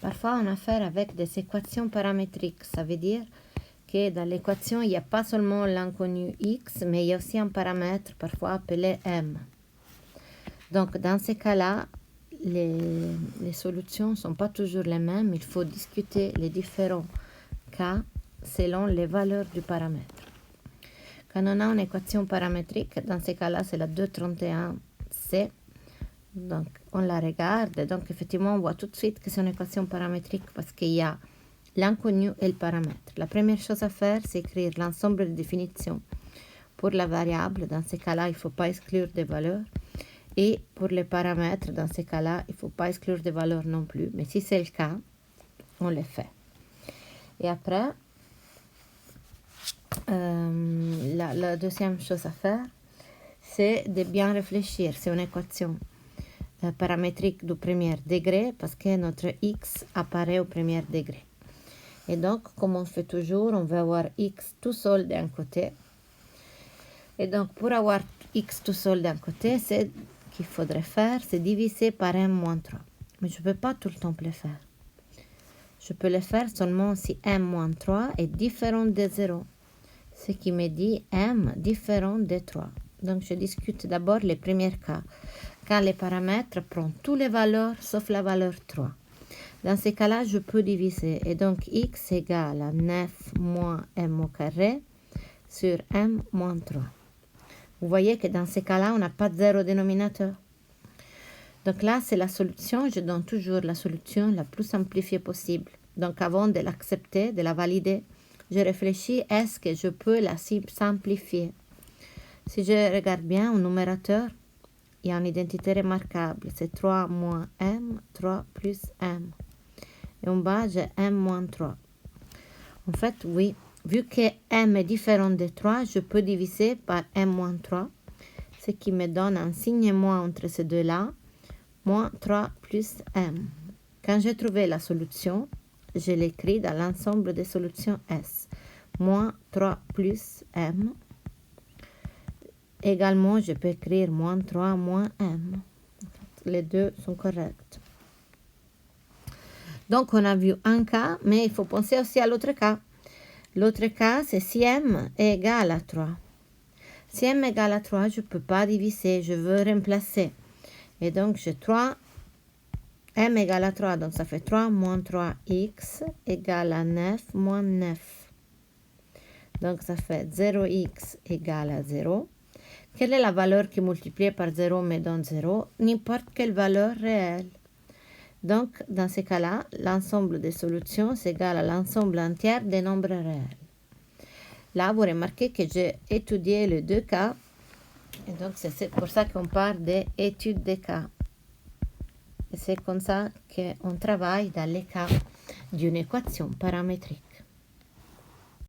Parfois, on a affaire avec des équations paramétriques. Ça veut dire que dans l'équation, il n'y a pas seulement l'inconnu x, mais il y a aussi un paramètre, parfois appelé m. Donc, dans ces cas-là, les solutions ne sont pas toujours les mêmes. Il faut discuter les différents cas selon les valeurs du paramètre. Quand on a une équation paramétrique, dans ces cas-là, c'est la 231C. Donc, on la regarde. Donc, effectivement, on voit tout de suite que c'est une équation paramétrique parce qu'il y a l'inconnu et le paramètre. La première chose à faire, c'est écrire l'ensemble de définitions pour la variable. Dans ces cas-là, il ne faut pas exclure des valeurs. Et pour les paramètres, dans ces cas-là, il ne faut pas exclure des valeurs non plus. Mais si c'est le cas, on les fait. Et après, la deuxième chose à faire, c'est de bien réfléchir. C'est une équation paramétrique du premier degré parce que notre x apparaît au premier degré. Et donc, comme on fait toujours, on va avoir x tout seul d'un côté. Et donc, pour avoir x tout seul d'un côté, c'est qu'il faudrait faire, c'est diviser par m moins 3. Mais je ne peux pas tout le temps le faire. Je peux le faire seulement si m moins 3 est différent de 0. Ce qui me dit m différent de 3. Donc, je discute d'abord les premiers cas. Quand les paramètres prennent toutes les valeurs sauf la valeur 3. Dans ces cas-là, je peux diviser. Et donc, x égale à 9 moins m au carré sur m moins 3. Vous voyez que dans ces cas-là, on n'a pas de zéro dénominateur. Donc là, c'est la solution. Je donne toujours la solution la plus simplifiée possible. Donc, avant de l'accepter, de la valider, je réfléchis, est-ce que je peux la simplifier? Si je regarde bien au numérateur, il y a une identité remarquable. C'est 3 moins m, 3 plus m. Et en bas, j'ai m moins 3. En fait, oui, vu que m est différent de 3, je peux diviser par m moins 3, ce qui me donne un signe moins entre ces deux-là, moins 3 plus m. Quand j'ai trouvé la solution, je l'écris dans l'ensemble des solutions S. Moins 3 plus m. Également, je peux écrire moins 3 moins m. Les deux sont corrects. Donc, on a vu un cas, mais il faut penser aussi à l'autre cas. L'autre cas, c'est si m est égal à 3. Si m est égal à 3, je ne peux pas diviser, je veux remplacer. Et donc, j'ai 3, m égale à 3, donc ça fait 3 moins 3x égale à 9 moins 9. Donc, ça fait 0x égale à 0. Quelle est la valeur qui multipliée par 0 me donne 0? N'importe quelle valeur réelle. Donc, dans ce cas-là, l'ensemble des solutions c'est égal à l'ensemble entier des nombres réels. Là, vous remarquez que j'ai étudié les deux cas. Et donc, c'est pour ça qu'on parle d'étude des cas. Et c'est comme ça qu'on travaille dans les cas d'une équation paramétrique.